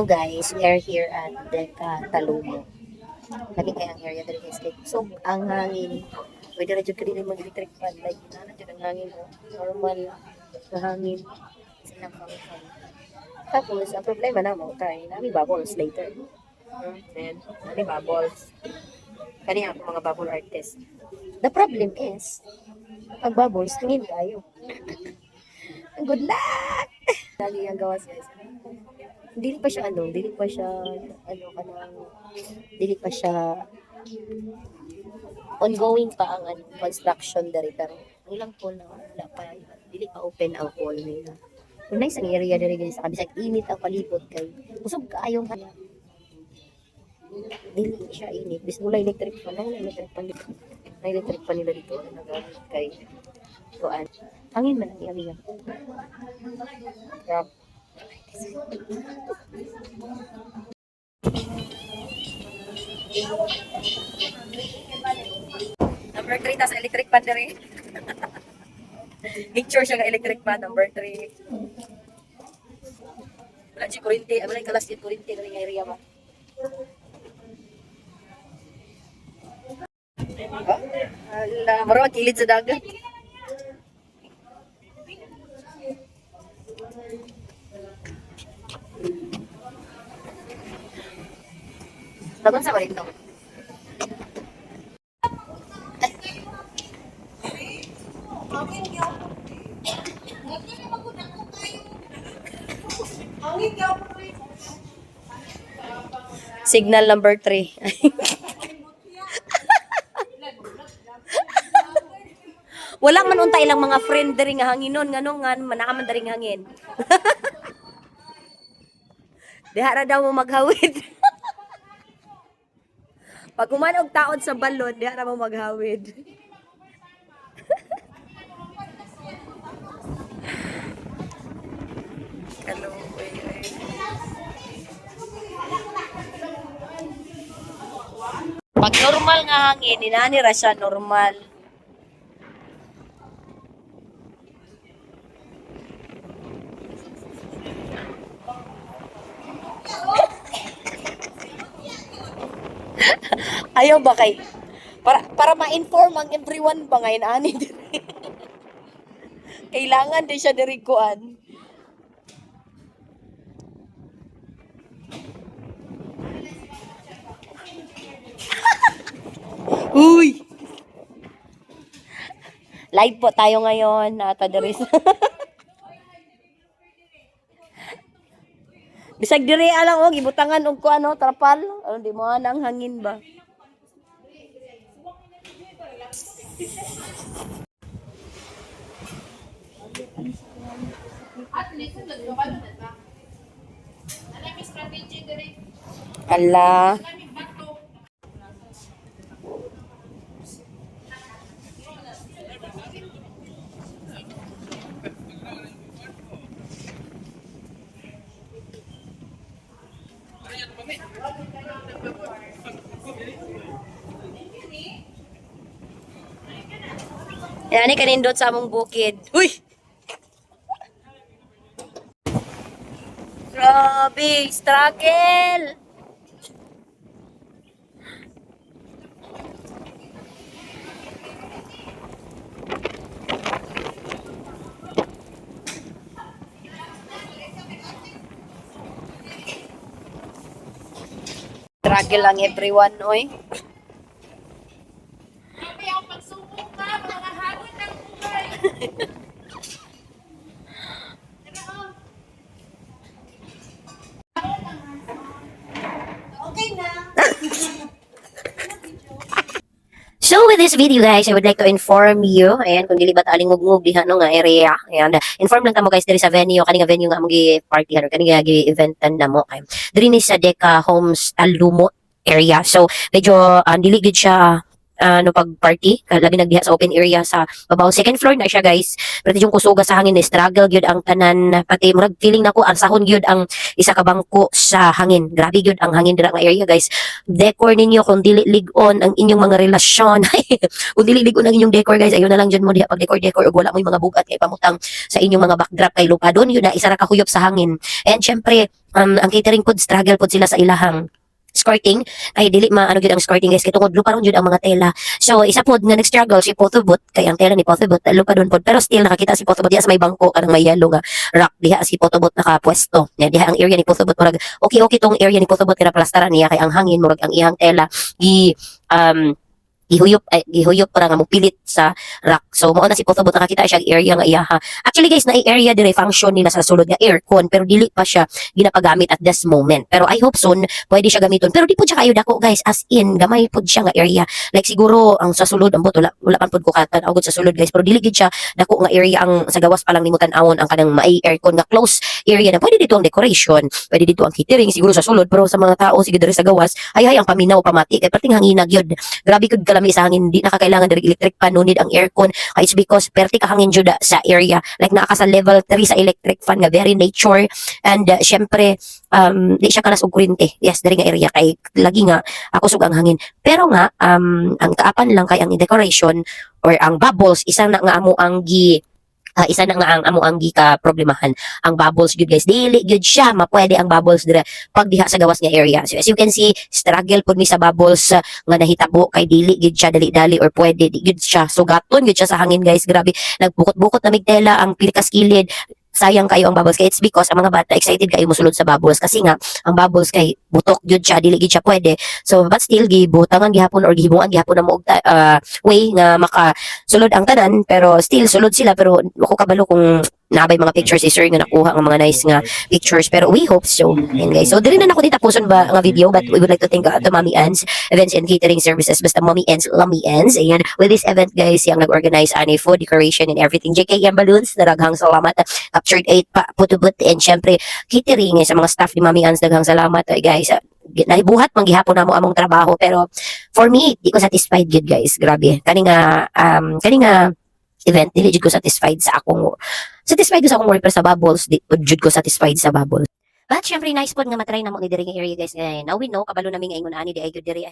Guys, we are here at Deca Talumo. Lagi kayang area dali guys. Like, so, ang hangin. Pwede na dyan ka din mag-electric fan. Like, na dyan ang hangin. Normal na hangin. Silang kami. Tapos, ang problema na mo, kay nami bubbles later. And, nami bubbles. Kani ako mga bubble artist. The problem is, pag bubbles, hangin tayo. Good luck! Lagi ang gawas guys. Dili pa siya dili pa siya ongoing pa ang construction dari pero ilang po na wala pa dili pa open ang pool nila. Kung nice ang area diri guys sa bisag init ang palibot kay usog kaayong kaya dili siya init bis wala electric pa nila dito nagamit kay kuan hangin man ang area. Yup. Number 3 ta sa electric pan diri. Picture siya nga electric pan number 3. Wala si kurente, wala kalas din kurente diri nga area ba. Ala, maro kilid sa dagat. Tagon sa barito. Signal number 3. Wala man unta ilang mga friend diri nga hanginon nganong nga manakaman diri nga hangin. Diha ra daw mo maghawid. Pag kumanog taod sa balon, diha ra mo maghawid. Kaloy. Pag normal nga hangin, inani ra siya normal. Ayaw ba kay para ma-inform ang everyone ba ngayon ani diri. Kailangan din siya diri kuan. Uy. Live po tayo ngayon nata diri. Bisag diri alang og ibutangan og kuano trapal, ano di mo nang hangin ba. Ala. Yan ni kanindot sa among bukid. Uy. Grabe, struggle. Struggle lang everyone, oy. Grabe ang pagsubok ka, mga hagod ng buhay. Okay na. So with this video guys, I would like to inform you, ayan, kung dili ba alingog-ngog diha no nga area, ayan, inform lang kamo guys diri sa venue, kaning venue nga mong party or kaning gi-eventan namo kay diri ni sa Deca Homes Talumo area. So medyo dili gid siya no pag party, labi nagdiha sa open area sa babaw. Second floor na siya guys. Pero yung kusuga sa hangin, struggle gyud ang tanan, pati murag feeling nako ang sahon gyud ang isa ka bangko sa hangin. Grabe gyud ang hangin dira nga area guys. Decor ninyo kung dili ligon ang inyong mga relasyon. Kung dili ligon ang inyong decor guys, ayun na lang jud mo diha pag decor ug wala mo yung mga bugat kay pamutang sa inyong mga backdrop kay lupa doon yun na isa ra ka huyop sa hangin. And syempre, ang catering pod struggle pod sila sa ilahang skirting ay dili maano gyud ang skirting guys kay tungod lupa ron jud ang mga tela. So isa pod nga nag-struggle si Photobot kay ang tela ni Photobot lupa don pod pero still nakakita si Photobot diha sa may bangko kanang may yellow nga rock diha si Photobot nakapwesto. Diha ang area ni Photobot murag okay tong area ni Photobot kay plastaran niya kay ang hangin murag ang iyang tela gihuyop para nga mupilit sa rock. So mao na si Photobot nakakita siya area nga iyaha. Actually guys na area dire function nila sa sulod nga aircon pero dili pa siya ginapagamit at this moment. Pero I hope soon pwede siya gamiton. Pero di po siya kayo dako guys as in gamay pod siya nga area. Like siguro ang sa sulod ang wala pan pod ko katan sa sulod guys pero dili gid siya dako nga area ang sa gawas pa lang nimo tan-awon ang kanang may aircon nga close area na pwede dito ang decoration, pwede dito ang catering siguro sa sulod pero sa mga tao sige dire sa gawas ay ang paminaw pamati kay perting hanginag yun. Grabe gud kalami sa hangin di nakakailangan diri electric fan no need ang aircon. It's because perti ka hangin jud sa area like naa ka sa level 3 sa electric fan nga very nature and syempre di siya kalas og kuryente. Yes diri nga area kay lagi nga ako sug ang hangin. Pero nga ang kaapan lang kay ang decoration or ang bubbles isa na nga amo ang isa na nga ang amo ang gika problemahan ang bubbles gyud guys dili gyud siya mapwede ang bubbles dire pag diha sa gawas nga area. So as you can see struggle pud mi sa bubbles nga nahitabo kay dili gyud siya dali-dali or pwede di gyud siya sugaton gyud siya sa hangin guys. Grabe nagbukot-bukot na migtela ang pilikas kilid. Sayang kayo ang bubbles kay it's because ang mga bata excited kayo mosulod sa bubbles kasi nga ang bubbles kay butok gyud siya dili gyud siya pwede. So but still gibutangan gihapon or gihibungan gihapon na mo way nga maka sulod ang tanan pero still sulod sila pero ako kabalo kung naabay mga pictures si sir nga nakuha ng mga nice nga pictures pero we hope so. And guys so diri na nako ditapuson ba nga video but we would like to thank to Mommy Ann's Events and Catering Services basta Mommy Ann's Lummy Ann's. Ayan with this event guys yang nag-organize ani food decoration and everything JKM balloons daraghang salamat captured 8 pa Photobot and syempre catering sa mga staff ni Mommy Ann's daghang salamat guys. Nahibuhat man gihapon namo among trabaho pero for me di ko satisfied gyud guys. Grabe kani nga event dili jud ko satisfied sa akong work pero sa bubbles di jud ko satisfied sa bubbles. But syempre nice pod nga matry namo ni diri nga area guys. Now we know kabalo nami nga ingon ani di ay gyud diri.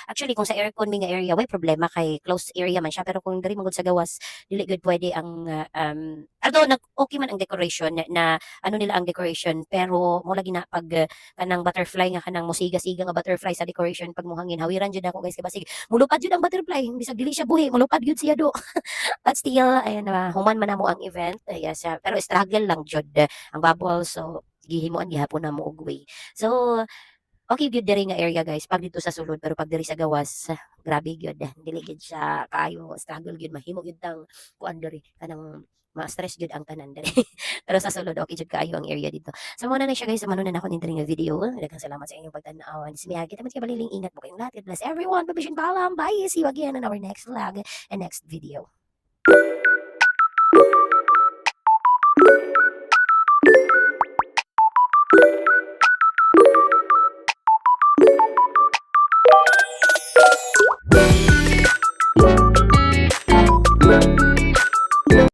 Actually kung sa aircon mi nga area way problema kay closed area man siya pero kung diri magud sa gawas dili gyud pwede ang although okay man ang decoration na ano nila ang decoration pero mo lagi na pag kanang butterfly nga kanang musiga-siga nga butterfly sa decoration pag mohangin hawiran jud ako guys kay basig mulupad jud ang butterfly bisag dili siya buhi mulupad jud siya do. But still ayan human man namo ang event. Yes, pero struggle lang jud ang bubble so gihimuan gihapon na mo og way. So okay gyud diri nga area guys pag dito sa sulod pero pag diri sa gawas grabe gyud dili gyud siya kaayo struggle gyud mahimo gyud tang kuan diri kanang ma-stress gyud ang tanan diri. Pero sa sulod okay gyud kaayo ang area dito. So muna na siya guys manunan ako ning diri nga video. Daghang salamat sa inyong pagtan-aw. Simiagi ta man siya baliling ingat mo kayong lahat. God bless everyone. Babisyon paalam. Bye. See you again on our next vlog and next video.